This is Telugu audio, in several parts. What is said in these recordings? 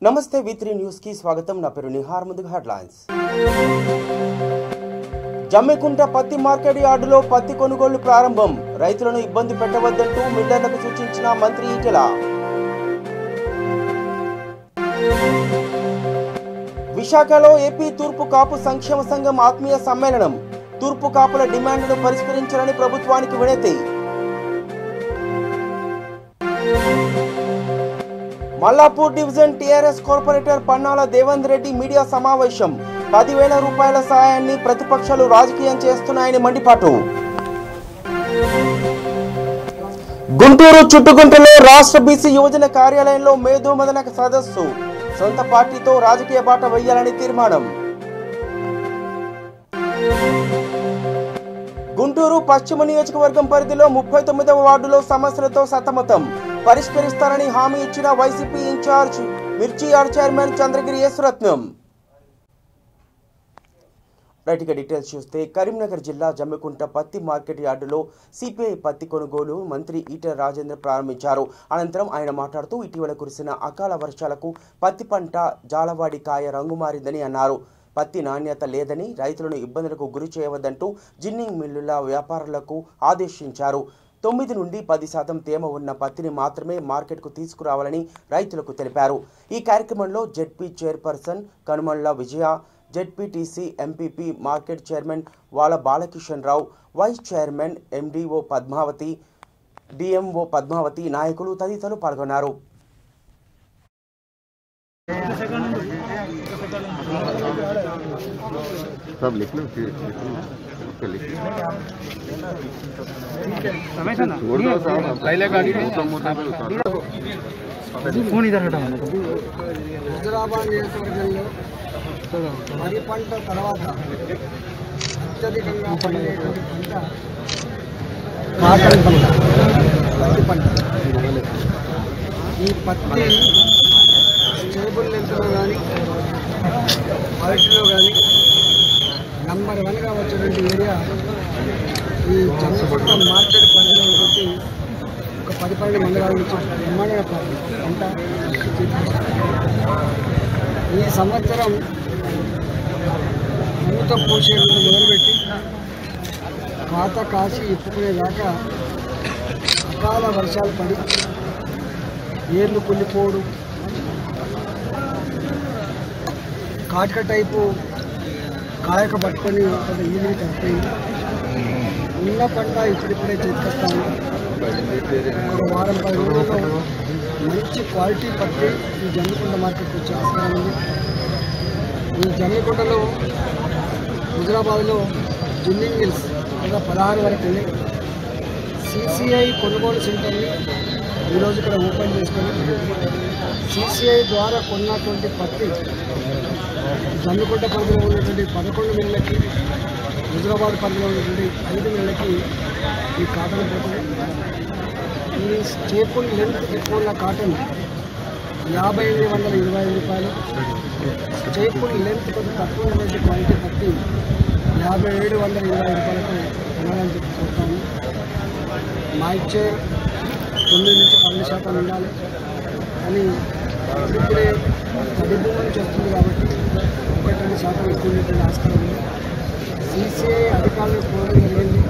నమస్తే V3 న్యూస్ కి స్వాగతం. నా పేరు నిహార్. ముందుగా హెడ్లైన్స్. జమ్మికుంట పత్తి మార్కెట్ యార్డులో పత్తి కొనుగోళ్లు ప్రారంభం. రైతులను ఇబ్బంది పెట్టవద్దంటూ మిల్లర్లకు సూచించిన మంత్రి ఈటెల. విశాఖలో ఏపీ తూర్పు కాపు సంక్షేమ సంఘం ఆత్మీయ సమ్మేళనం. తూర్పు కాపుల డిమాండ్లను పరిష్కరించాలని ప్రభుత్వానికి వినతి. Mallapur division TRS corporator Pannala Devender Reddy media సమావేశం. 10,000 రూపాయల సాయాన్ని ప్రతిపక్షాలు రాజకీయం చేస్తున్నాయని మండిపాటు. గుంటూరు చుట్టుగుంటలో రాష్ట్ర బీసీ యువజన కార్యాలయంలో మేధోమథన సదస్సు. సొంత పార్టీతో రాజకీయ బాట వేయాలని తీర్మానం. గుంటూరు పశ్చిమ నియోజకవర్గం పరిధిలో 39వ వార్డులో సమస్యలతో సతమతం. పరిష్కరిస్తారని హామీ ఇచ్చిన వైసీపీ ఇన్ఛార్జ్ మిర్చి యార్డ్ చైర్మన్ చంద్రగిరి యేసురత్నం. రైట్గా డీటెయిల్స్ చూస్తే కరీంనగర్ జిల్లా జమ్మికుంట పత్తి మార్కెట్ యార్డులో సిపిఐ పత్తి కొనుగోలు మంత్రి ఈటెల రాజేందర్ ప్రారంభించారు. అనంతరం ఆయన మాట్లాడుతూ ఇటీవల కురిసిన అకాల వర్షాలకు పత్తి పంట జాలవాడి కాయ రంగు మారిందని అన్నారు. పత్తి నాణ్యత లేదని రైతులను ఇబ్బందులకు గురి చేయవద్దంటూ జిన్నింగ్ మిల్లుల వ్యాపారులకు ఆదేశించారు. 9 నుండి 10% తేమ ఉన్న పత్తిని మాత్రమే మార్కెట్కు తీసుకురావాలని రైతులకు తెలిపారు. ఈ కార్యక్రమంలో ZP chairperson Kanumalla Vijaya, ZPTC MPP market chairman Vala Balakishan Rao, vice chairman MDO Padmavathi, DMO Padmavathi, నాయకులు తదితరులు పాల్గొన్నారు. హైదరాబాద్ నియోజకవర్గంలో వరి పంట తర్వాత అత్యధికంగా పండేటువంటి పంట కాటన్ పంట, పత్తి పంట. ఈ పత్తి స్టేబుల్ లెంత్లో కానీ క్వాలిటీలో కానీ నంబర్ 1గా వచ్చేటువంటి ఏరియా ఈ జమ్మికుంట మార్కెట్ పరిధిలో వచ్చి ఒక 10-12 మండలాల నుంచి బ్రహ్మాండ పంట. ఈ సంవత్సరం పూత పూసే మొదలుపెట్టి కాత కాసి ఇప్పుకునేదాకా అకాల వర్షాలు పడి ఏర్లు కుళ్ళిపోవడం, కాటక టైపు కాయక పట్టుకొని ఒక ఈదిని కలిపోయింది. ఉన్న పంట ఇప్పుడిప్పుడే చేతికొస్తాము. ఒక వారం 10 రోజుల్లో మంచి క్వాలిటీ పత్తి ఈ జమ్మికుంట మార్కెట్కి వచ్చే ఆస్కారం ఉంది. ఈ జమ్మికుంటలో హుజరాబాద్లో జిన్నింగ్ మిల్స్ ఇంకా 16 వరకు ఉన్నాయి. సిసిఐ కొనుగోలు సెంటర్ని ఈరోజు ఇక్కడ ఓపెన్ చేసుకొని సిసిఐ ద్వారా కొన్నటువంటి పత్తి జమ్మికుంట పరిధిలో ఉన్నటువంటి 11 మిల్లకి, హుజరాబాద్ పరిధిలో ఉన్నటువంటి 5 మిల్లకి ఈ కాటన్ పోతుంది. ఈ స్టేపుల్ లెంత్ ఎక్కువ ఉన్న కాటన్ 5,825 రూపాయలు. స్టేపుల్ లెంత్ కొంచెం తక్కువ ఉన్నటువంటి క్వాలిటీ పత్తి 5,720 రూపాయలకు కొనాలని చెప్పి చూస్తాము. మాయిశ్చర్ 9 నుంచి 10% ఉండాలి అని ఇప్పుడే తడి భూమి నుంచి వస్తుంది కాబట్టి 1-2% ఎక్కువ ఉండేటువంటి ఆస్కారం ఉంది. సిసిఐ అధికారులు పోవడం జరిగింది.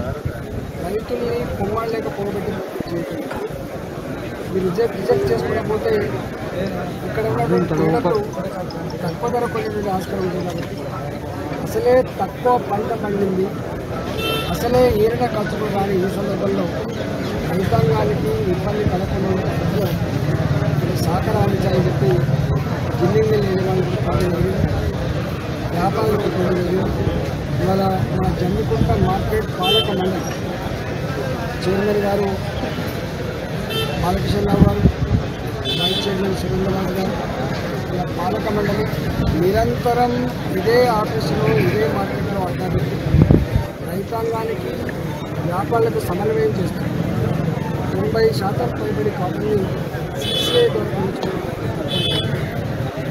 రైతుల్ని పొమ్మాడలేక పోగొట్టి మీరు రిజెక్ట్ చేసుకోకపోతే ఇక్కడ ఉన్నటువంటి తేడాలు తక్కువ ధర కొనేటువంటి ఆస్కారం ఉంటుంది కాబట్టి అసలే తక్కువ పంట పండింది, అసలే ఏరిన ఖర్చులు రాని ఈ సందర్భంలో రైతాంగానికి ఇబ్బంది కలగకుండా సహకరించాలని చెప్పి జిన్నింగ్ మిల్ యజమానులకు కోరడం జరిగింది, వ్యాపారులకు కోరడం జరిగింది. ఇవాళ మా జమ్మికుంట మార్కెట్ పాలక మండలి చైర్మన్ గారు బాలకిషన్ రావు గారు, వైస్ చైర్మన్ సురేంద్రనాథ్ గారు, ఇలా పాలక మండలి నిరంతరం ఇదే ఆఫీసులో ఇదే మార్కెట్లో అడ్డాపెట్టి రైతాంగానికి వ్యాపారులకు సమన్వయం చేస్తారు. 90% పైబడి కాటన్ని సిసిఐ ద్వారా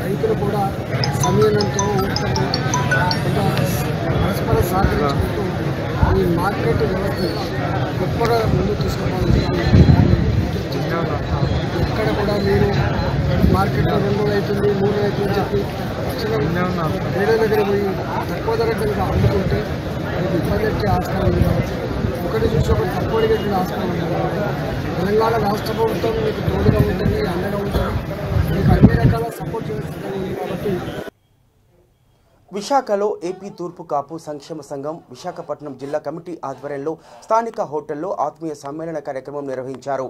రైతులు కూడా సంయమనంతో పరస్పర సహకరించుకుంటూ ఈ మార్కెట్ వ్యవస్థ గొప్పగా ముందుకు తీసుకుపోవాలని ఎక్కడ కూడా మీరు మార్కెట్లో 2 రోజులు అవుతుంది 3 రోజులు అవుతుంది చెప్పి వేరే దగ్గర పోయి తక్కువ ధర కనుక అమ్ముకుంటే మీకు ఇబ్బంది వచ్చే ఆస్కారం ఉంది. ఒకటి చూసి ఒకటి తక్కువ రేట్లు ఆస్కారం ఉంటుంది. తెలంగాణ రాష్ట్ర ప్రభుత్వం మీకు తోడుగా ఉంటుంది, అండగా ఉంటుంది, మీకు అన్ని రకాల సపోర్ట్ చేస్తుంది. కాబట్టి విశాఖలో ఏపీ తూర్పు కాపు సంక్షేమ సంఘం విశాఖపట్నం జిల్లా కమిటీ ఆధ్వర్యంలో స్థానిక హోటల్లో ఆత్మీయ సమ్మేళన కార్యక్రమం నిర్వహించారు.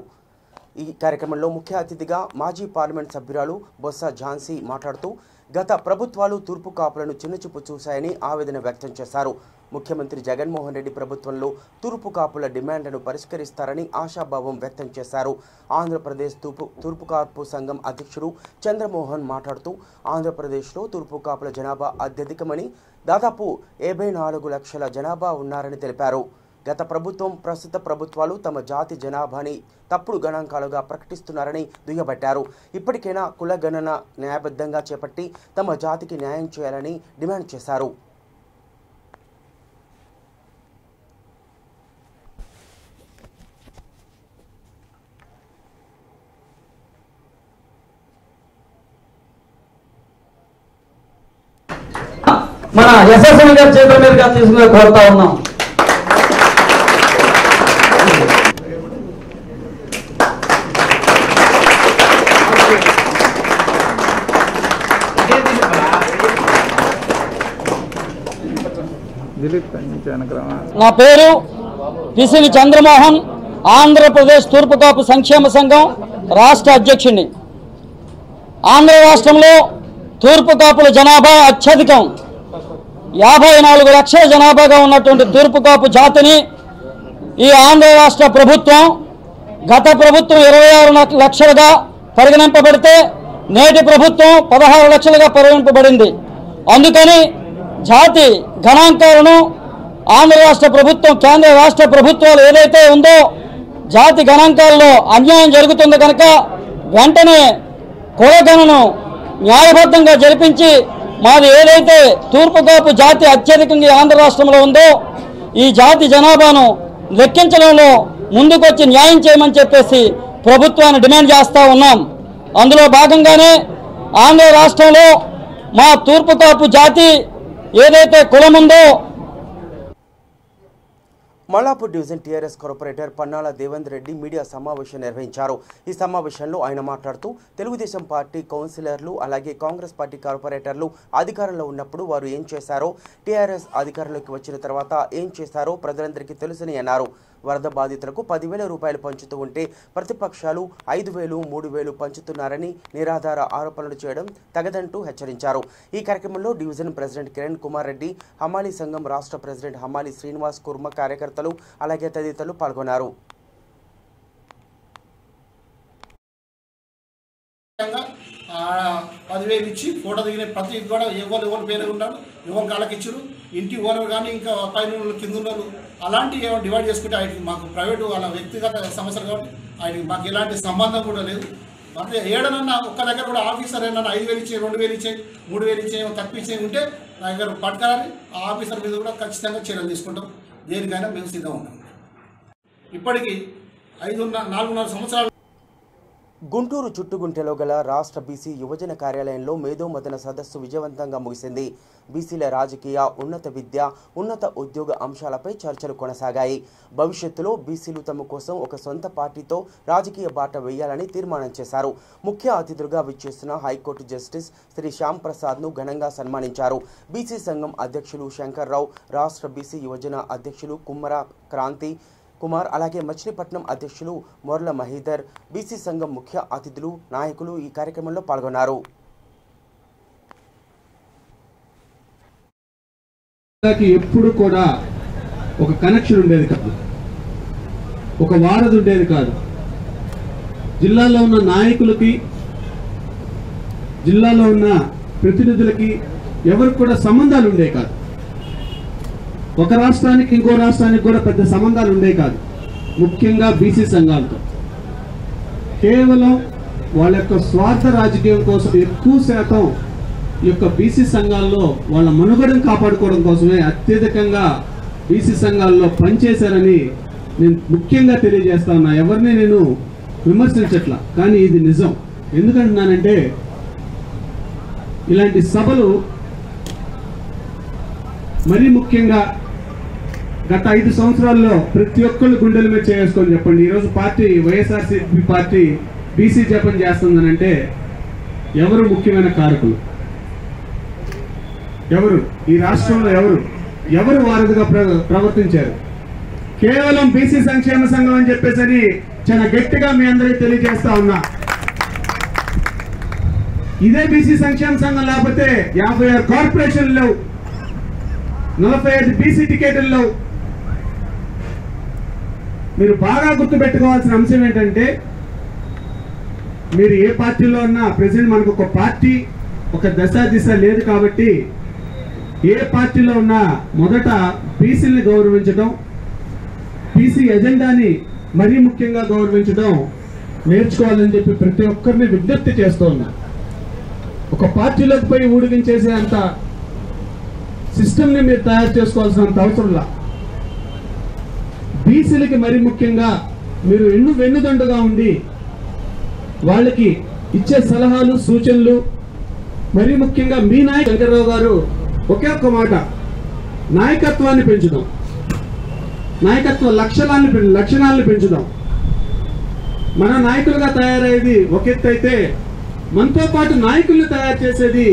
ఈ కార్యక్రమంలో ముఖ్య అతిథిగా మాజీ పార్లమెంట్ సభ్యురాలు బొత్స ఝాన్సీ మాట్లాడుతూ గత ప్రభుత్వాలు తూర్పు కాపులను చిన్నచూపు చూశాయని ఆవేదన వ్యక్తం చేశారు. ముఖ్యమంత్రి జగన్మోహన్ రెడ్డి ప్రభుత్వంలో తూర్పు కాపుల డిమాండ్లను పరిష్కరిస్తారని ఆశాభావం వ్యక్తం చేశారు. ఆంధ్రప్రదేశ్ తూర్పు కాపు సంఘం అధ్యక్షుడు చంద్రమోహన్ మాట్లాడుతూ ఆంధ్రప్రదేశ్లో తూర్పు కాపుల జనాభా అత్యధికమని దాదాపు 54 లక్షల జనాభా ఉన్నారని తెలిపారు. గత ప్రభుత్వం ప్రస్తుత ప్రభుత్వాలు తమ జాతి జనాభాని తప్పుడు గణాంకాలుగా ప్రకటిస్తున్నారని దుయ్యబట్టారు. ఇప్పటికైనా కుల గణన న్యాయబద్ధంగా చేపట్టి తమ జాతికి న్యాయం చేయాలని డిమాండ్ చేశారు. మన ఎస్ఎస్ఎల్ గారి చేతుల మీదుగా తీసుకుని కోరుతా ఉన్నాం. నా పేరు పిసిని చంద్రమోహన్, ఆంధ్రప్రదేశ్ తూర్పు కాపు సంక్షేమ సంఘం రాష్ట్ర అధ్యక్షుడిని. ఆంధ్ర రాష్ట్రంలో తూర్పు కాపుల జనాభా అత్యధికం. 54 లక్షల జనాభాగా ఉన్నటువంటి తూర్పు కాపు జాతిని ఈ ఆంధ్ర రాష్ట్ర ప్రభుత్వం గత ప్రభుత్వం 26 లక్షలుగా పరిగణింపబడితే నేటి ప్రభుత్వం 16 లక్షలుగా పరిగణింపబడింది. అందుకని జాతి గణాంకాలను ఆంధ్ర రాష్ట్ర ప్రభుత్వం కేంద్ర రాష్ట్ర ప్రభుత్వాలు ఏదైతే ఉందో జాతి గణాంకాల్లో అన్యాయం జరుగుతుంది కనుక వెంటనే కులగణను న్యాయబద్ధంగా జరిపించి మాది ఏదైతే తూర్పు కాపు జాతి అత్యధికంగా ఆంధ్ర రాష్ట్రంలో ఉందో ఈ జాతి జనాభాను లెక్కించడంలో ముందుకొచ్చి న్యాయం చేయమని చెప్పేసి ప్రభుత్వాన్ని డిమాండ్ చేస్తూ ఉన్నాం. అందులో భాగంగానే ఆంధ్ర రాష్ట్రంలో మా తూర్పు కాపు జాతి ఏదైతే కులం ఉందో Mallapur division TRS corporator Pannala Devendra Reddy media సమావేశం నిర్వహించారు. ఈ సమావేశంలో ఆయన మాట్లాడుతూ తెలుగుదేశం పార్టీ కౌన్సిలర్లు అలాగే కాంగ్రెస్ పార్టీ కార్పొరేటర్లు అధికారంలో ఉన్నప్పుడు వారు ఏం చేశారో, టీఆర్ఎస్ అధికారంలోకి వచ్చిన తర్వాత ఏం చేశారో ప్రజలందరికీ తెలుసని అన్నారు. వరద బాధితులకు 10,000 రూపాయలు పంచుతూ ఉంటే ప్రతిపక్షాలు 5,000, 3,000 పంచుతున్నారని నిరాధార ఆరోపణలు చేయడం తగదంటూ హెచ్చరించారు. ఈ కార్యక్రమంలో డివిజన్ ప్రెసిడెంట్ కిరణ్ కుమార్ రెడ్డి, హమాలి సంఘం రాష్ట్ర ప్రెసిడెంట్ హమాలి శ్రీనివాస్ కుర్మ కార్యకర్తలు అలాగే తదితరులు పాల్గొన్నారు. 10,000 ఇచ్చి ఫోటో దిగిన ప్రతి కూడా ఎవరు పేరు ఉన్నారు, ఎవరు కాళ్ళకి ఇచ్చారు, ఇంటి ఓనర్ కానీ ఇంకా పైన కింద ఉన్నారు, అలాంటి ఏమైనా డివైడ్ చేసుకుంటే ఆయనకి మాకు ప్రైవేటు వాళ్ళ వ్యక్తిగత సమస్యలు కాబట్టి ఆయనకి మాకు ఎలాంటి సంబంధం కూడా లేదు. అంటే ఏడనన్నా ఒక్క దగ్గర కూడా ఆఫీసర్ ఏమన్నా 5,000 ఇచ్చే, 2,000 ఇచ్చే, 3,000 ఇచ్చే, తక్కువ ఇచ్చే ఉంటే నా దగ్గర పట్టుకోవాలి. ఆ ఆఫీసర్ మీద కూడా ఖచ్చితంగా చర్యలు తీసుకుంటాం. దేనికైనా మేము సిద్ధంగా ఉన్నాం. ఇప్పటికీ 4.5 సంవత్సరాలు గుంటూరు చుట్టుగుంటెలో గల రాష్ట్ర బీసీ యువజన కార్యాలయంలో మేధోమథన సదస్సు విజయవంతంగా ముగిసింది. బీసీల రాజకీయ, ఉన్నత విద్య, ఉన్నత ఉద్యోగ అంశాలపై చర్చలు కొనసాగాయి. భవిష్యత్తులో బీసీలు తమ కోసం ఒక సొంత పార్టీతో రాజకీయ బాట వేయాలని తీర్మానం చేశారు. ముఖ్య అతిథులుగా విచ్చేసిన హైకోర్టు జస్టిస్ శ్రీ శ్యామ్ ప్రసాద్ను ఘనంగా సన్మానించారు. బీసీ సంఘం అధ్యక్షులు శంకర్రావు, రాష్ట్ర బీసీ యువజన అధ్యక్షులు కుమ్మర క్రాంతి కుమార్ అలాగే మచిలీపట్నం అధ్యక్షులు మొర్ల మహీధర్, బీసీ సంఘం ముఖ్య అతిథులు, నాయకులు ఈ కార్యక్రమంలో పాల్గొన్నారు. ఎప్పుడు కూడా ఒక కనెక్షన్ ఉండేది కాదు, ఒక వారధి ఉండేది కాదు. జిల్లాలో ఉన్న నాయకులకి, జిల్లాలో ఉన్న ప్రతినిధులకి ఎవరికి కూడా సంబంధాలు ఉండే కాదు. ఒక రాష్ట్రానికి ఇంకో రాష్ట్రానికి కూడా పెద్ద సంబంధాలు ఉండే కాదు. ముఖ్యంగా బీసీ సంఘాలతో కేవలం వాళ్ళ యొక్క స్వార్థ రాజకీయం కోసం ఎక్కువ శాతం ఈ యొక్క బీసీ సంఘాల్లో వాళ్ళ మనుగడను కాపాడుకోవడం కోసమే అత్యధికంగా బీసీ సంఘాల్లో పనిచేశారని నేను ముఖ్యంగా తెలియజేస్తా ఉన్నా. ఎవరిని నేను విమర్శించట్లా, కానీ ఇది నిజం. ఎందుకంటున్నానంటే ఇలాంటి సభలు మరీ ముఖ్యంగా గత 5 సంవత్సరాల్లో ప్రతి ఒక్కళ్ళు గుండెల మీద చేసుకొని చెప్పండి, ఈరోజు పార్టీ వైఎస్ఆర్సీపీ పార్టీ బీసీ జపం చేస్తుందనంటే ఎవరు ముఖ్యమైన కారకులు? ఎవరు ఈ రాష్ట్రంలో ఎవరు వారధిగా ప్రవర్తించారు? కేవలం బీసీ సంక్షేమ సంఘం అని చెప్పేసి చాలా గట్టిగా మీ అందరికీ తెలియజేస్తా ఉన్నా. ఇదే బీసీ సంక్షేమ సంఘం లేకపోతే 56 కార్పొరేషన్లు లేవు, 45 బీసీ టికెట్లు లేవు. మీరు బాగా గుర్తుపెట్టుకోవాల్సిన అంశం ఏంటంటే, మీరు ఏ పార్టీలో ఉన్నా ప్రెసిడెంట్ మనకు ఒక పార్టీ ఒక దశ లేదు కాబట్టి ఏ పార్టీలో ఉన్నా మొదట బీసీని గౌరవించడం, బీసీ ఎజెండాని మరీ ముఖ్యంగా గౌరవించడం నేర్చుకోవాలని చెప్పి ప్రతి ఒక్కరిని విజ్ఞప్తి చేస్తూ ఉన్నా. ఒక పార్టీలోకి పోయి ఊడిగించేసే అంత సిస్టమ్ని మీరు తయారు చేసుకోవాల్సినంత అవసరంలా బీసీలకి మరీ ముఖ్యంగా మీరు వెన్నుదండుగా ఉండి వాళ్ళకి ఇచ్చే సలహాలు సూచనలు, మరీ ముఖ్యంగా మీ నాయకుడు శంకర్రావు గారు ఒకే ఒక్క మాట, నాయకత్వాన్ని పెంచుదాం, నాయకత్వ లక్షణాలను పెంచుదాం. మన నాయకులుగా తయారయ్యేది ఒక ఎత్తు అయితే, మనతో పాటు నాయకుల్ని తయారు చేసేది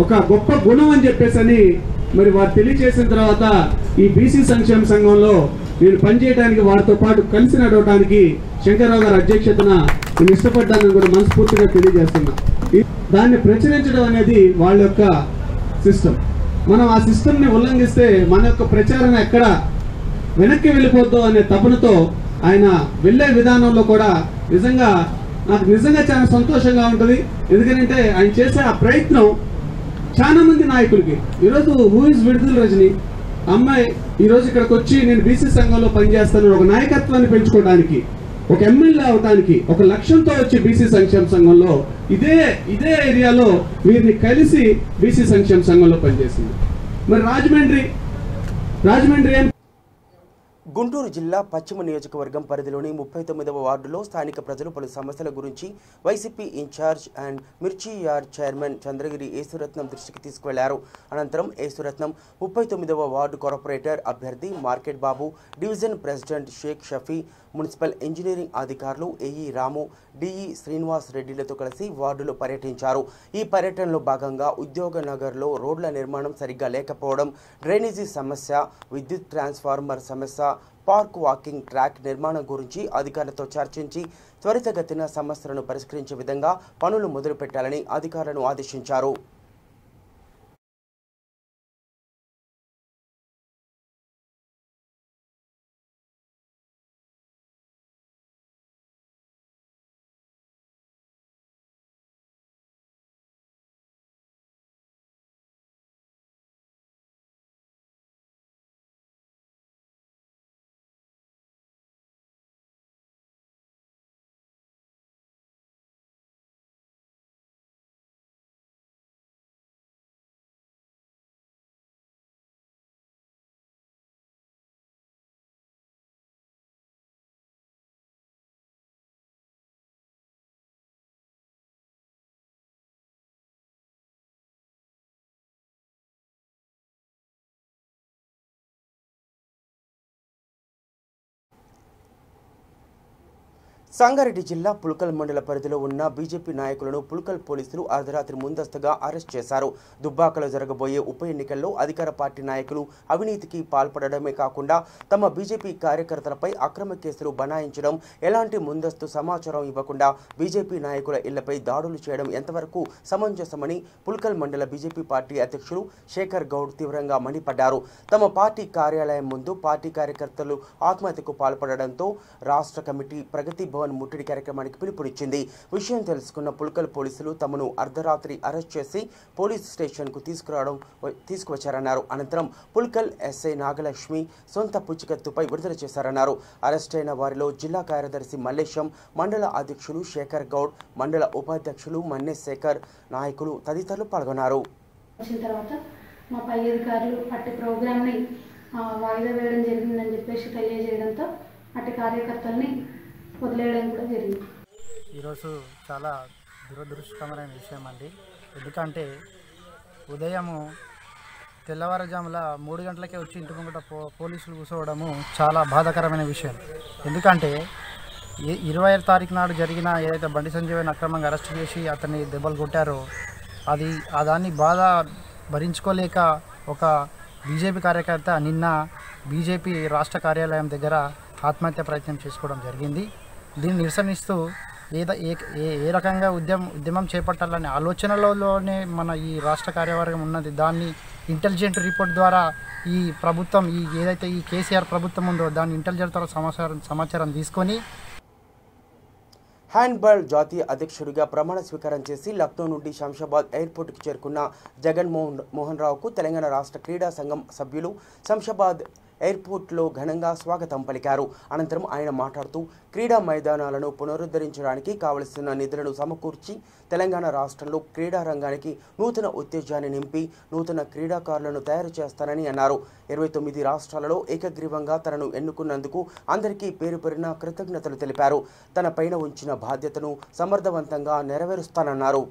ఒక గొప్ప గుణం అని చెప్పేసి మరి వారు తెలియజేసిన తర్వాత ఈ బీసీ సంక్షేమ సంఘంలో నేను పనిచేయడానికి వారితో పాటు కలిసి నడవడానికి శంకర్రావు గారి అధ్యక్షతన నేను ఇష్టపడ్డానని కూడా మనస్ఫూర్తిగా తెలియజేస్తున్నా. దాన్ని ప్రచురించడం అనేది వాళ్ళ యొక్క సిస్టమ్. మనం ఆ సిస్టమ్ని ఉల్లంఘిస్తే మన యొక్క ప్రచారం ఎక్కడ వెనక్కి వెళ్ళిపోద్దో అనే తపనతో ఆయన వెళ్ళే విధానంలో కూడా నాకు నిజంగా చాలా సంతోషంగా ఉంటుంది. ఎందుకంటే ఆయన చేసే ఆ ప్రయత్నం చాలా మంది నాయకులకి, ఈరోజు హూ ఇస్ విడుదల రజని అమ్మాయి ఈరోజు ఇక్కడికి వచ్చి నేను బీసీ సంఘంలో పనిచేస్తాను, ఒక నాయకత్వాన్ని పెంచుకోవడానికి, ఒక ఎమ్మెల్యే అవడానికి ఒక లక్ష్యంతో వచ్చి బీసీ సంక్షేమ సంఘంలో ఇదే ఏరియాలో వీరిని కలిసి బీసీ సంక్షేమ సంఘంలో పనిచేసింది. మరి రాజమండ్రి గుంటూరు జిల్లా పశ్చిమ నియోజకవర్గం పరిధిలోని 39వ వార్డులో స్థానిక ప్రజలు పలు సమస్యల గురించి వైసీపీ ఇన్ఛార్జ్ అండ్ మిర్చి యార్డ్ చైర్మన్ చంద్రగిరి యేసురత్నం దృష్టికి తీసుకువెళ్లారు. అనంతరం యేసురత్నం 39వ వార్డు కార్పొరేటర్ అభ్యర్థి market Babu, division president Shaik Shafi, municipal engineering అధికారులు ఏఈ రాము, డిఈ శ్రీనివాస్ రెడ్డిలతో కలిసి వార్డులో పర్యటించారు. ఈ పర్యటనలో భాగంగా ఉద్యోగ నగర్లో రోడ్ల నిర్మాణం సరిగ్గా లేకపోవడం, డ్రైనేజీ సమస్య, విద్యుత్ ట్రాన్స్ఫార్మర్ సమస్య, పార్క్ వాకింగ్ ట్రాక్ నిర్మాణం గురించి అధికారులతో చర్చించి త్వరితగతిన సమస్యలను పరిష్కరించే విధంగా పనులు మొదలుపెట్టాలని అధికారులను ఆదేశించారు. సంగారెడ్డి జిల్లా పుల్కల్ మండల పరిధిలో ఉన్న బీజేపీ నాయకులను పుల్కల్ పోలీసులు అర్ధరాత్రి ముందస్తుగా అరెస్ట్ చేశారు. దుబ్బాకలో జరగబోయే ఉప ఎన్నికల్లో అధికార పార్టీ నాయకులు అవినీతికి పాల్పడడమే కాకుండా తమ బీజేపీ కార్యకర్తలపై అక్రమ కేసులు బనాయించడం, ఎలాంటి ముందస్తు సమాచారం ఇవ్వకుండా బీజేపీ నాయకుల ఇళ్లపై దాడులు చేయడం ఎంతవరకు సమంజసమని పుల్కల్ మండల బీజేపీ పార్టీ అధ్యక్షులు శేఖర్ గౌడ్ తీవ్రంగా మండిపడ్డారు. తమ పార్టీ కార్యాలయం ముందు పార్టీ కార్యకర్తలు ఆత్మహత్యకు పాల్పడడంతో రాష్ట్ర కమిటీ ప్రగతి భవన్ ముట్టడి కార్యక్రమానికి పిలుపునిచ్చింది. విషయం తెలుసుకున్న పుల్కల్ పోలీసులు తమను అర్ధరాత్రి అరెస్ట్ చేసి పోలీస్ స్టేషన్కు తీసుకువచ్చారన్నారు. అనంతరం పుల్కల్ ఎస్ఐ నాగలక్ష్మి సొంత పుచ్చికత్తుపై విడుదల చేశారన్నారు. అరెస్ట్ అయిన వారిలో జిల్లా కార్యదర్శి మల్లేశం, మండల అధ్యక్షులు శేఖర్ గౌడ్, మండల ఉపాధ్యక్షులు మన్నే శేఖర్, నాయకులు తదితరులు పాల్గొన్నారు. మా పై అధికారులు అట్టి ప్రోగ్రామ్ని వాయిదా వేయడం జరిగిందని చెప్పేసి తెలియజేయడంతో అట్టి కార్యకర్తల్ని వదిలేయడం కూడా జరిగింది. ఈరోజు చాలా దురదృష్టకరమైన విషయం అండి. ఎందుకంటే ఉదయము తెల్లవారుజాముల 3 గంటలకే వచ్చి ఇంటి ముంగట పోలీసులు కూర్చోవడము చాలా బాధాకరమైన విషయం. ఎందుకంటే 20వ తారీఖు నాడు జరిగిన ఏదైతే బండి సంజయ్ని అక్రమంగా అరెస్ట్ చేసి అతన్ని దెబ్బలు కొట్టారో దాన్ని బాధ భరించుకోలేక ఒక బీజేపీ కార్యకర్త నిన్న బీజేపీ రాష్ట్ర కార్యాలయం దగ్గర ఆత్మహత్య ప్రయత్నం చేసుకోవడం జరిగింది. దీన్ని నిరసనిస్తూ ఏ రకంగా ఉద్యమం చేపట్టాలనే ఆలోచనలోనే మన ఈ రాష్ట్ర కార్యవర్గం ఉన్నది. దాన్ని ఇంటెలిజెంట్ రిపోర్ట్ ద్వారా ఈ ప్రభుత్వం ఏదైతే ఈ కేసీఆర్ ప్రభుత్వం ఉందో దాన్ని ఇంటెలిజెంట్ ద్వారా సమాచారం తీసుకొని హ్యాండ్బాల్ జాతీయ అధ్యక్షుడిగా ప్రమాణ స్వీకారం చేసి లక్నో నుండి శంషాబాద్ ఎయిర్పోర్టుకు చేరుకున్న జగన్ మోహన్ రావుకు తెలంగాణ రాష్ట్ర క్రీడా సంఘం సభ్యులు శంషాబాద్ ఎయిర్పోర్ట్లో ఘనంగా స్వాగతం పలికారు. అనంతరం ఆయన మాట్లాడుతూ క్రీడా మైదానాలను పునరుద్ధరించడానికి కావలసిన నిధులను సమకూర్చి తెలంగాణ రాష్ట్రంలో క్రీడా రంగానికి నూతన ఉత్తేజాన్ని నింపి నూతన క్రీడాకారులను తయారు చేస్తానని అన్నారు. 29 రాష్ట్రాలలో ఏకగ్రీవంగా తనను ఎన్నుకున్నందుకు అందరికీ పేరు పేరున కృతజ్ఞతలు తెలిపారు. తన పైన ఉంచిన బాధ్యతను సమర్థవంతంగా నెరవేరుస్తానన్నారు.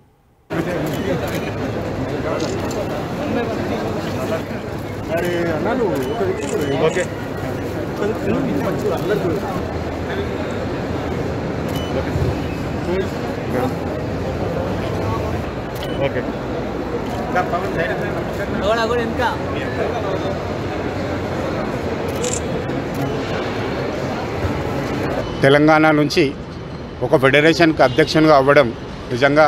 తెలంగాణ నుంచి ఒక ఫెడరేషన్కి అధ్యక్షునిగా అవ్వడం నిజంగా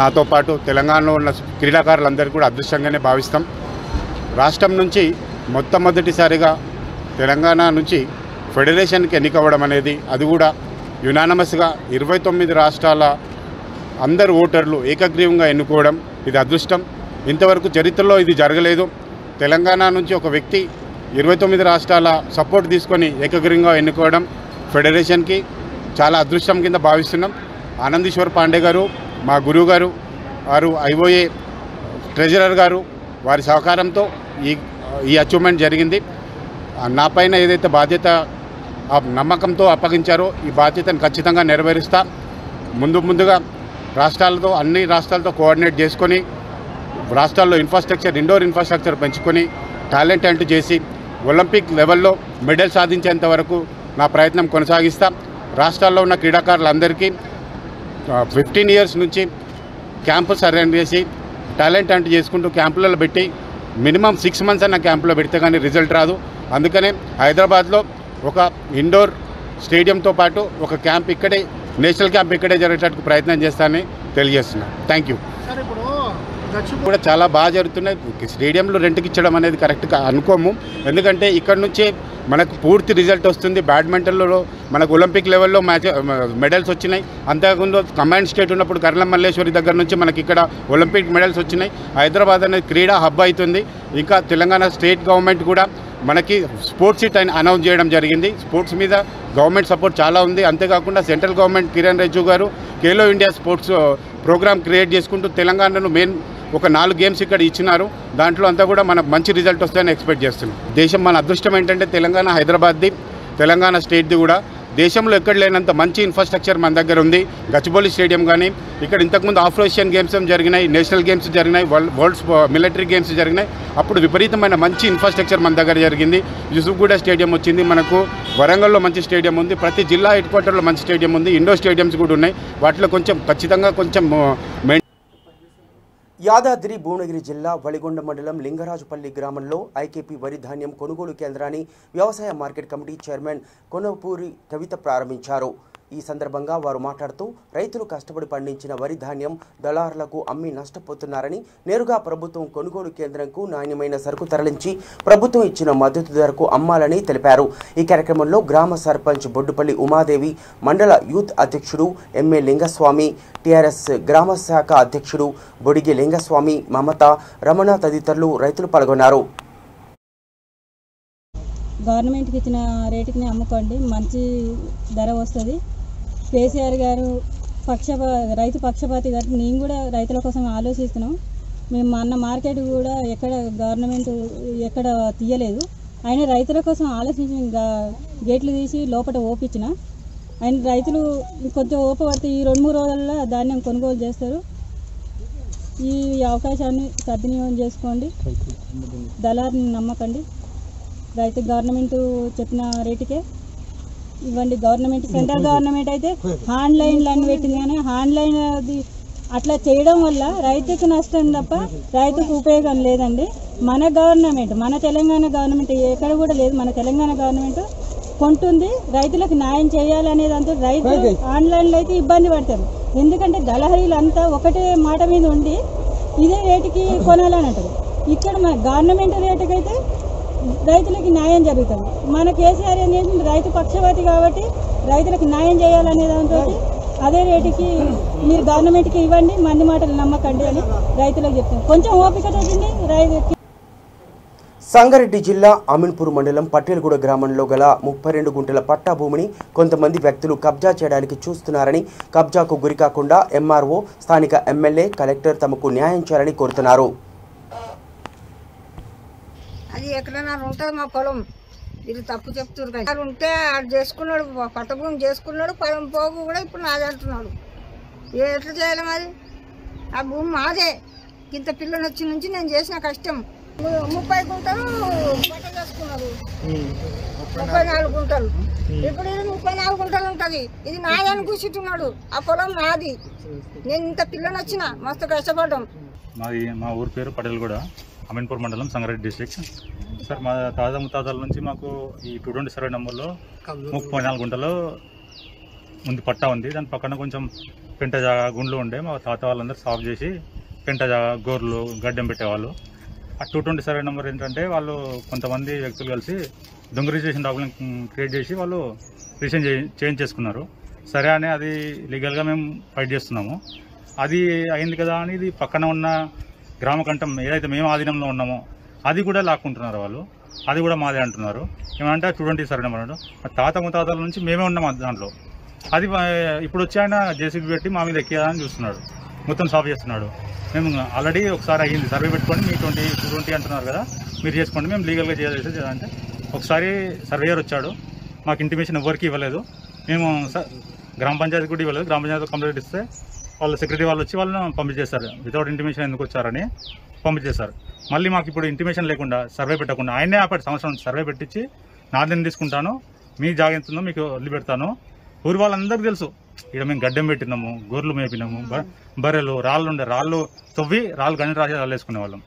నాతో పాటు తెలంగాణలో ఉన్న క్రీడాకారులందరూ కూడా అదృష్టంగానే భావిస్తాం. రాష్ట్రం నుంచి మొట్టమొదటిసారిగా తెలంగాణ నుంచి ఫెడరేషన్కి ఎన్నికవ్వడం అనేది అది కూడా యునానమస్గా 29 రాష్ట్రాల అందరు ఓటర్లు ఏకగ్రీవంగా ఎన్నుకోవడం ఇది అదృష్టం. ఇంతవరకు చరిత్రలో ఇది జరగలేదు. తెలంగాణ నుంచి ఒక వ్యక్తి 29 రాష్ట్రాల సపోర్ట్ తీసుకొని ఏకగ్రీవంగా ఎన్నుకోవడం ఫెడరేషన్కి చాలా అదృష్టం కింద భావిస్తున్నాం. ఆనందీశ్వర్ పాండే గారు మా గురువు గారు వారు ఐఓఏ ట్రెజరర్ గారు వారి సహకారంతో ఈ అచీవ్మెంట్ జరిగింది. నా పైన ఏదైతే బాధ్యత నమ్మకంతో అప్పగించారో ఈ బాధ్యతను ఖచ్చితంగా నెరవేరుస్తా. ముందుగా అన్ని రాష్ట్రాలతో కోఆర్డినేట్ చేసుకొని రాష్ట్రాల్లో ఇండోర్ ఇన్ఫ్రాస్ట్రక్చర్ పెంచుకొని టాలెంట్ హంట్ చేసి ఒలింపిక్ లెవెల్లో మెడల్ సాధించేంత వరకు నా ప్రయత్నం కొనసాగిస్తా. రాష్ట్రాల్లో ఉన్న క్రీడాకారులందరికీ 15 ఇయర్స్ నుంచి క్యాంపస్ అరేంజ్ చేసి టాలెంట్ హంట్ చేసుకుంటూ క్యాంపులలో పెట్టి మినిమం 6 మంత్స్ అన్న క్యాంపులో పెడితే కానీ రిజల్ట్ రాదు. అందుకనే హైదరాబాద్లో ఒక ఇండోర్ స్టేడియంతో పాటు ఒక క్యాంప్ ఇక్కడే నేషనల్ క్యాంప్ ఇక్కడే జరిగేటట్టు ప్రయత్నం చేస్తానని తెలియజేస్తున్నాను. Thank you. కూడా చాలా బాగా జరుగుతున్నాయి. స్టేడియంలో రెంట్కి ఇచ్చడం అనేది కరెక్ట్గా అనుకోము. ఎందుకంటే ఇక్కడ నుంచే మనకు పూర్తి రిజల్ట్ వస్తుంది. బ్యాడ్మింటన్లో మనకు ఒలింపిక్ లెవెల్లో మెడల్స్ వచ్చినాయి. అంతకుముందు కమాండ్ స్టేట్ ఉన్నప్పుడు కర్ల మల్లేశ్వరి దగ్గర నుంచి మనకి ఇక్కడ ఒలింపిక్ మెడల్స్ వచ్చినాయి. హైదరాబాద్ అనేది క్రీడా హబ్ అవుతుంది. ఇంకా తెలంగాణ స్టేట్ గవర్నమెంట్ కూడా మనకి స్పోర్ట్స్ సిట్ అని అనౌన్స్ చేయడం జరిగింది. స్పోర్ట్స్ మీద గవర్నమెంట్ సపోర్ట్ చాలా ఉంది. అంతేకాకుండా సెంట్రల్ గవర్నమెంట్ కిరణ్ రిజిజు గారు Khelo India sports program create చేసుకుంటూ తెలంగాణను ఒక 4 గేమ్స్ ఇక్కడ ఇచ్చినారు. దాంట్లో అంతా కూడా మనకు మంచి రిజల్ట్ వస్తుందని ఎక్స్పెక్ట్ చేస్తున్నాం. దేశం మన అదృష్టం ఏంటంటే తెలంగాణ స్టేట్ది కూడా దేశంలో ఎక్కడ లేనంత మంచి ఇన్ఫ్రాస్ట్రక్చర్ మన దగ్గర ఉంది. గచ్చిబౌలి స్టేడియం కానీ ఇక్కడ ఇంతకుముందు ఆఫ్రోషియన్ గేమ్స్ జరిగినాయి, నేషనల్ గేమ్స్ జరిగినాయి, వరల్డ్స్ మిలిటరీ గేమ్స్ జరిగినాయి. అప్పుడు విపరీతమైన మంచి ఇన్ఫ్రాస్ట్రక్చర్ మన దగ్గర జరిగింది. యూసుఫ్గూడ స్టేడియం వచ్చింది, మనకు వరంగల్లో మంచి స్టేడియం ఉంది, ప్రతి జిల్లా హెడ్ క్వార్టర్లో మంచి స్టేడియం ఉంది, ఇండోర్ స్టేడియంస్ కూడా ఉన్నాయి. వాటిలో ఖచ్చితంగా యాదాద్రి భువనగిరి జిల్లా వలిగొండ మండలం లింగరాజుపల్లి గ్రామంలో ఐకేపీ వరి ధాన్యం కొనుగోలు కేంద్రాన్ని వ్యవసాయ మార్కెట్ కమిటీ చైర్మన్ కొనపూరి కవిత ప్రారంభించారు. ఈ సందర్భంగా వారు మాట్లాడుతూ రైతులు కష్టపడి పండించిన వరి ధాన్యం దళారులకు అమ్మి నష్టపోతున్నారని, నేరుగా ప్రభుత్వం కొనుగోలు కేంద్రంకు నాణ్యమైన సరుకు తరలించి ప్రభుత్వం ఇచ్చిన మద్దతు ధరకు అమ్మాలని తెలిపారు. ఈ కార్యక్రమంలో గ్రామ సర్పంచ్ బొడ్డుపల్లి ఉమాదేవి, మండల యూత్ అధ్యక్షుడు ఎంఏ లింగస్వామి, టీఆర్ఎస్ గ్రామ శాఖ అధ్యక్షుడు బొడిగి లింగస్వామి, మమత, రమణ తదితరులు రైతులు పాల్గొన్నారు. గవర్నమెంట్కి ఇచ్చిన రేటుకి అమ్ముకోండి, మంచి ధర వస్తుంది. కేసీఆర్ గారు రైతు పక్షపాతి గారు, మేము కూడా రైతుల కోసం ఆలోచిస్తున్నాం. మేము అన్న మార్కెట్ కూడా గవర్నమెంట్ ఎక్కడ తీయలేదు. ఆయన రైతుల కోసం ఆలోచించి గేట్లు తీసి లోపల ఓపించిన ఆయన రైతులు కొంచెం ఓపిక పడితే ఈ 2-3 రోజుల్లో ధాన్యం కొనుగోలు చేస్తారు. ఈ అవకాశాన్ని సద్వినియోగం చేసుకోండి. దళారిని నమ్మకండి. రైతు గవర్నమెంట్ చెప్పిన రేటుకే ఇవ్వండి. గవర్నమెంట్ సెంట్రల్ గవర్నమెంట్ అయితే ఆన్లైన్లో అని పెట్టింది, కానీ ఆన్లైన్ అది అట్లా చేయడం వల్ల రైతుకు నష్టం తప్ప రైతుకు ఉపయోగం లేదండి. మన గవర్నమెంట్, మన తెలంగాణ గవర్నమెంట్ ఎక్కడ కూడా లేదు. మన తెలంగాణ గవర్నమెంట్ కొంటుంది, రైతులకు న్యాయం చేయాలనే దాంతో రైతు ఆన్లైన్లో అయితే ఇబ్బంది పడతారు. ఎందుకంటే దళారీలు అంతా ఒకటే మాట మీద ఉండి ఇదే రేటుకి కొనాలని అంటారు. ఇక్కడ మన గవర్నమెంట్ రేటుకి అయితే రైతులకి న్యాయం జరుగుతుంది. మన కేసీఆర్ ఏం చేసింది, రైతు పక్షపాతి కాబట్టి రైతులకు న్యాయం చేయాలనే దాంతో అదే రేటుకి మీరు గవర్నమెంట్కి ఇవ్వండి, మంది మాటలు నమ్మకండి అని రైతులకు చెప్తాను. కొంచెం ఓపిక చూడండి. రైతు సంగారెడ్డి జిల్లా అమీన్పూర్ మండలం పట్టేలగూడ గ్రామంలో గల 32 గుంటల పట్టా భూమిని కొంతమంది వ్యక్తులు కబ్జా చేయడానికి చూస్తున్నారని, కబ్జాకు గురికాకుండా ఎంఆర్ఓ, స్థానిక ఎమ్మెల్యే, కలెక్టర్ తమకు న్యాయం చేయాలని కోరుతున్నారు. అది ఎక్కడైనా ఉంటుంది మా పొలం, ఇది తప్పు చెప్తున్నారు. అది ఉంటే అది చేసుకున్నాడు, పట్టభూమి చేసుకున్నాడు, పొలం పోగు కూడా ఇప్పుడు నాది అంటున్నాడు. ఎట్లా చేయాలి మరి? ఆ భూమి మాదే. ఇంత పిల్లలు వచ్చి నుంచి నేను చేసిన కష్టం. 30 గుంటలు పంట చేసుకున్నారు, 34 గుంటలు. ఇప్పుడు ఇది 34 గుంటలు ఉంటుంది. ఇది నాదని కూర్చుంటున్నాడు. ఆ పొలం నాది. నేను ఇంత పిల్లలు వచ్చిన మస్తు కష్టపడ్డాం. మా ఊరి పేరు పటేలగూడ, అమీన్పూర్ మండలం, సంగారెడ్డి డిస్ట్రిక్ట్. సార్ మా తాత ముత్తాతల నుంచి మాకు ఈ 220 సర్వే నెంబర్లో 34 గుంటలు ముందు పట్టా ఉంది. దాని పక్కన కొంచెం పెంట జాగా గుండ్లు ఉండే. మా తాత వాళ్ళందరూ సాఫ్ చేసి పెంట జాగా గోర్లు గడ్డం పెట్టేవాళ్ళు. ఆ 220 సర్వే నెంబర్ ఏంటంటే వాళ్ళు కొంతమంది వ్యక్తులు కలిసి దొంగ రిజిస్ట్రేషన్ డాక్యుమెంట్ క్రియేట్ చేసి వాళ్ళు రిజిస్ట్రేషన్ చేంజ్ చేసుకున్నారు. సరే అని అది లీగల్గా మేము ఫైట్ చేస్తున్నాము. అది అయింది కదా అని ఇది పక్కన ఉన్న గ్రామ కంఠం ఏదైతే మేము ఆధీనంలో ఉన్నామో అది కూడా లాక్కుంటున్నారు వాళ్ళు. అది కూడా మాదే అంటున్నారు. ఏమంటే 220 సర్వే నెంబర్ అంటారు. మా తాత ముత్తాతల నుంచి మేమే ఉన్నాం దాంట్లో. అది ఇప్పుడు వచ్చి ఆయన జేసీబీ పెట్టి మా మీద ఎక్కేయాలని చూస్తున్నాడు, మొత్తం సాఫ్ చేస్తున్నాడు. మేము ఆల్రెడీ ఒకసారి అయ్యింది సర్వే పెట్టుకొని మీ 220 అంటున్నారు కదా, మీరు చేసుకోండి, మేము లీగల్గా చేయాలి అంటే ఒకసారి సర్వేయర్ వచ్చాడు. మాకు ఇంటిమేషన్ ఎవరికి ఇవ్వలేదు. మేము గ్రామ పంచాయతీ కూడా ఇవ్వలేదు. గ్రామ పంచాయతీ కంప్లైంట్ ఇస్తే వాళ్ళు సెక్రటరీ వాళ్ళు వచ్చి వాళ్ళని పంపించేస్తారు. వితౌట్ ఇంటిమేషన్ ఎందుకు వచ్చారని పంపించేశారు. మళ్ళీ మాకు ఇప్పుడు ఇంటిమేషన్ లేకుండా సర్వే పెట్టకుండా ఆయనే ఆపాడు. సంవత్సరం సర్వే పెట్టించి నాదని తీసుకుంటాను, మీ జాగ్రత్తలో మీకు వదిలిపెడతాను. ఊరి వాళ్ళందరికీ తెలుసు ఇక్కడ మేము గడ్డం పెట్టినాము, గొర్రెలు మేపినాము, బర్రెలు, రాళ్ళు ఉండే రాళ్ళు తవ్వి రాళ్ళు గంట రాసి రాళ్ళు వేసుకునే వాళ్ళం.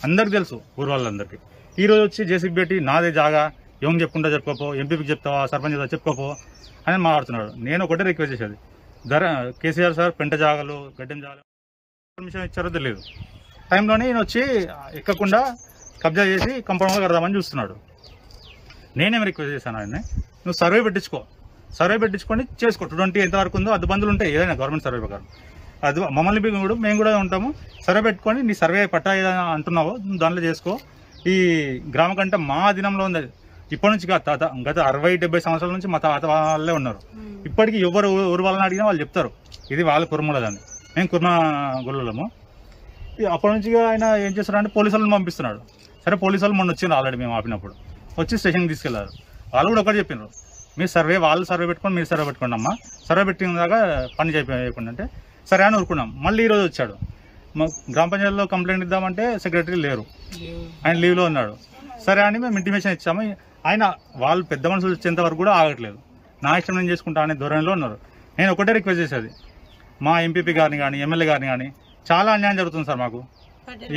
అందరికీ తెలుసు ఊరి వాళ్ళందరికీ. ఈరోజు వచ్చి జేసీబీ పెట్టి నాదే జాగా, ఏం చెప్పుకుంటా చెప్పుకోపో, ఎంపీకి చెప్తావా, సర్పంచ్ చెప్పుకోపో అని మాట్లాడుతున్నాడు. నేను ఒకటే రిక్వెస్ట్ చేసేది, కేసీఆర్ సార్ పెంట జాగాలు గడ్డం జాగాలు పర్మిషన్ ఇచ్చారో తెలియదు. టైంలోనే ఈయన వచ్చి ఎక్కకుండా కబ్జా చేసి కంపౌండ్లో కడదామని చూస్తున్నాడు. నేనేం రిక్వెస్ట్ చేశాను ఆయన్ని, నువ్వు సర్వే పెట్టించుకొని చేసుకో. 220 ఎంతవరకు ఉందో అది బంధులు ఉంటాయి ఏదైనా గవర్నమెంట్ సర్వే ప్రకారం. అది మమ్మల్ని కూడా మేము కూడా ఉంటాము. సర్వే పెట్టుకొని నీ సర్వే పట్టా ఏదైనా అంటున్నావో దాంట్లో చేసుకో. ఈ గ్రామ కంటే మా దినంలో ఉంది. ఇప్పటి నుంచి గత 60-70 సంవత్సరాల నుంచి మా తాత వాళ్ళే ఉన్నారు. ఇప్పటికీ ఎవరు ఊరు వాళ్ళని అడిగినా వాళ్ళు చెప్తారు ఇది వాళ్ళ కుర్మలదని. మేము కుర్మ గొల్లము. అప్పటి నుంచి ఆయన ఏం చేస్తారంటే పోలీసు వాళ్ళని పంపిస్తున్నాడు. సరే పోలీసు వాళ్ళు మొన్న వచ్చిండ్రు ఆల్రెడీ మేము ఆపినప్పుడు వచ్చి స్టేషన్కి తీసుకెళ్లారు. వాళ్ళు కూడా ఒకటి చెప్పినారు, మీ సర్వే వాళ్ళు సర్వే పెట్టుకోండి, మీరు సర్వే పెట్టుకోండి అమ్మా, సర్వే పెట్టిన దాకా పని చేయకుండా అంటే సరే అని ఊరుకున్నాం. మళ్ళీ ఈరోజు వచ్చాడు. గ్రామ పంచాయతీలో కంప్లైంట్ ఇద్దామంటే సెక్రటరీ లేరు, ఆయన లీవ్లో ఉన్నాడు. సరే అని మేము ఇంటిమేషన్ ఇచ్చాము. ఆయన వాళ్ళు పెద్ద మనుషులు వచ్చేంత వరకు కూడా ఆగట్లేదు. నా ఇష్టం నేను చేసుకుంటా అనే ధోరణిలో ఉన్నారు. నేను ఒకటే రిక్వెస్ట్ చేసేది, మా ఎంపీపీ గారిని కానీ ఎమ్మెల్యే గారిని కానీ చాలా అన్యాయం జరుగుతుంది సార్. మాకు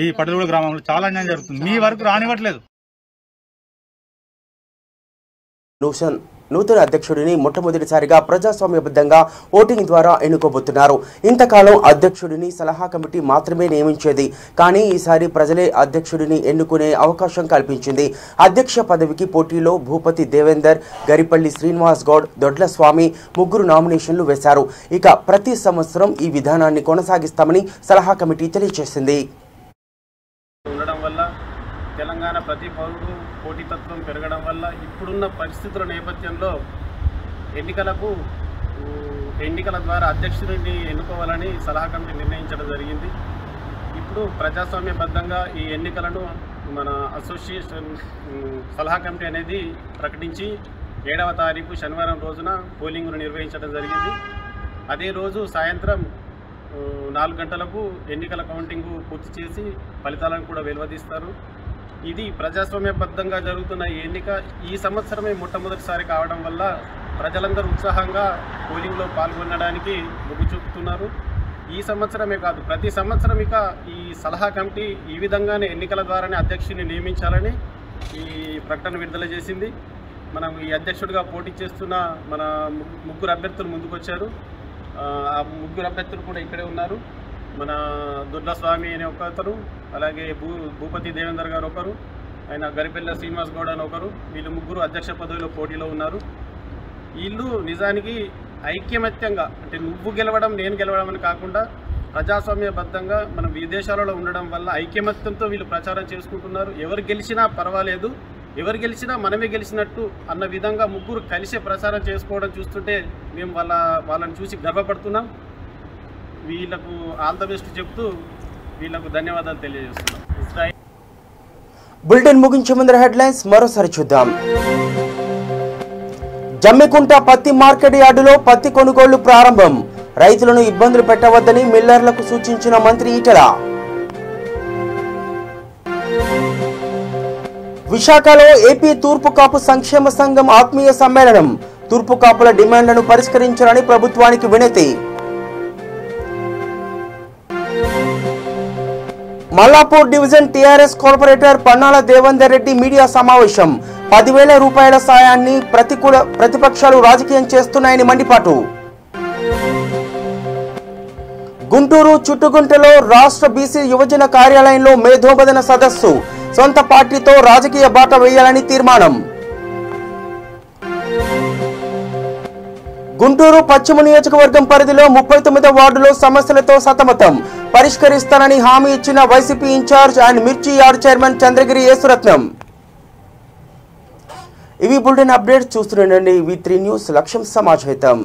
ఈ పటేలగూడ గ్రామంలో చాలా అన్యాయం జరుగుతుంది. మీ వరకు రానివ్వట్లేదు. నూతన అధ్యక్షుడిని మొట్టమొదటిసారిగా ప్రజాస్వామ్యబద్ధంగా ఓటింగ్ ద్వారా ఎన్నుకోబోతున్నారు. ఇంతకాలం అధ్యక్షుడిని సలహా కమిటీ మాత్రమే నియమించేది, కానీ ఈసారి ప్రజలే అధ్యక్షుడిని ఎన్నుకునే అవకాశం కల్పించింది. అధ్యక్ష పదవికి పోటీలో భూపతి దేవేందర్, గరిపల్లి శ్రీనివాస్ గౌడ్, దొడ్లస్వామి ముగ్గురు నామినేషన్లు వేశారు. ఇక ప్రతి సంవత్సరం ఈ విధానాన్ని కొనసాగిస్తామని సలహా కమిటీ తెలియజేసింది. తెలంగాణ ప్రతి పౌరుడు పోటీతత్వం పెరగడం వల్ల ఇప్పుడున్న పరిస్థితుల నేపథ్యంలో ఎన్నికల ద్వారా అధ్యక్షుడిని ఎన్నుకోవాలని సలహా కమిటీ నిర్ణయించడం జరిగింది. ఇప్పుడు ప్రజాస్వామ్యబద్ధంగా ఈ ఎన్నికలను మన అసోసియేషన్ సలహా కమిటీ అనేది ప్రకటించి 7వ తారీఖు శనివారం రోజున పోలింగ్ను నిర్వహించడం జరిగింది. అదే రోజు సాయంత్రం 4 గంటలకు ఎన్నికల కౌంటింగ్ పూర్తి చేసి ఫలితాలను కూడా వెలువదీస్తారు. ఇది ప్రజాస్వామ్యబద్ధంగా జరుగుతున్న ఈ ఎన్నిక ఈ సంవత్సరమే మొట్టమొదటిసారి కావడం వల్ల ప్రజలందరూ ఉత్సాహంగా పోలింగ్లో పాల్గొనడానికి మొగ్గు చూపుతున్నారు. ఈ సంవత్సరమే కాదు, ప్రతి సంవత్సరం ఇక ఈ సలహా కమిటీ ఈ విధంగానే ఎన్నికల ద్వారానే అధ్యక్షుడిని నియమించాలని ఈ ప్రకటన విడుదల చేసింది. మనం ఈ అధ్యక్షుడిగా పోటీ చేస్తున్న మన ముగ్గురు అభ్యర్థులు ముందుకొచ్చారు. ఆ ముగ్గురు అభ్యర్థులు కూడా ఇక్కడే ఉన్నారు. మన దుర్లస్వామి అనే ఒకరు, అలాగే భూపతి దేవేందర్ గారు ఒకరు, ఆయన గరిపెల్ల శ్రీనివాస్ గౌడ్ అని ఒకరు. వీళ్ళు ముగ్గురు అధ్యక్ష పదవిలో పోటీలో ఉన్నారు. వీళ్ళు నిజానికి ఐక్యమత్యంగా, అంటే నువ్వు గెలవడం నేను గెలవడం అని కాకుండా ప్రజాస్వామ్యబద్ధంగా మనం విదేశాలలో ఉండడం వల్ల ఐక్యమత్యంతో వీళ్ళు ప్రచారం చేసుకుంటున్నారు. ఎవరు గెలిచినా పర్వాలేదు, ఎవరు గెలిచినా మనమే గెలిచినట్టు అన్న విధంగా ముగ్గురు కలిసి ప్రచారం చేసుకోవడం చూస్తుంటే మేము వాళ్ళని చూసి గర్వపడుతున్నాం. వీళ్ళకు ఆల్ ద బెస్ట్ చెప్తూ వీళ్ళకు ధన్యవాదాలు తెలియజేస్తున్నాం. బులెటిన్ ముగించే ముందర హెడ్లైన్స్ మరోసారి చూద్దాం. జమ్మికుంట పత్తి మార్కెట్ యార్డులో పత్తి కొనుగోళ్లు ప్రారంభం. రైతులను ఇబ్బందులు పెట్టవద్దని మిల్లర్లకు సూచించిన మంత్రి ఈటెల. విశాఖలో ఏపీ తూర్పు కాపు సంక్షేమ సంఘం ఆత్మీయ సమ్మేళనం. తూర్పు కాపుల డిమాండ్లను పరిష్కరించాలని ప్రభుత్వానికి వినతి. Mallapur division TRS corporator Pannala Devender Reddy media సమావేశం. 10,000 రూపాయల సాయాన్ని ప్రతిపక్షాలు రాజకీయం చేస్తున్నాయని మండిపాటు. గుంటూరు చుట్టుగుంటలో రాష్ట్ర బీసీ యువజన కార్యాలయంలో మేధోబోధన సదస్సు. సొంత పార్టీతో రాజకీయ బాట వేయాలని తీర్మానం. గుంటూరు పశ్చిమ నియోజకవర్గం పరిధిలో 39వ వార్డులో సమస్యలతో సతమతం. పరిష్కరిస్తానని హామీ ఇచ్చిన వైసీపీ ఇన్ఛార్జ్ అండ్ మిర్చి యార్డ్ చైర్మన్ చంద్రగిరి యేసురత్నం. ఇవి బులెటిన్ అప్డేట్స్. చూస్తుండండి V3 news. లక్ష్యం సమాజహితం.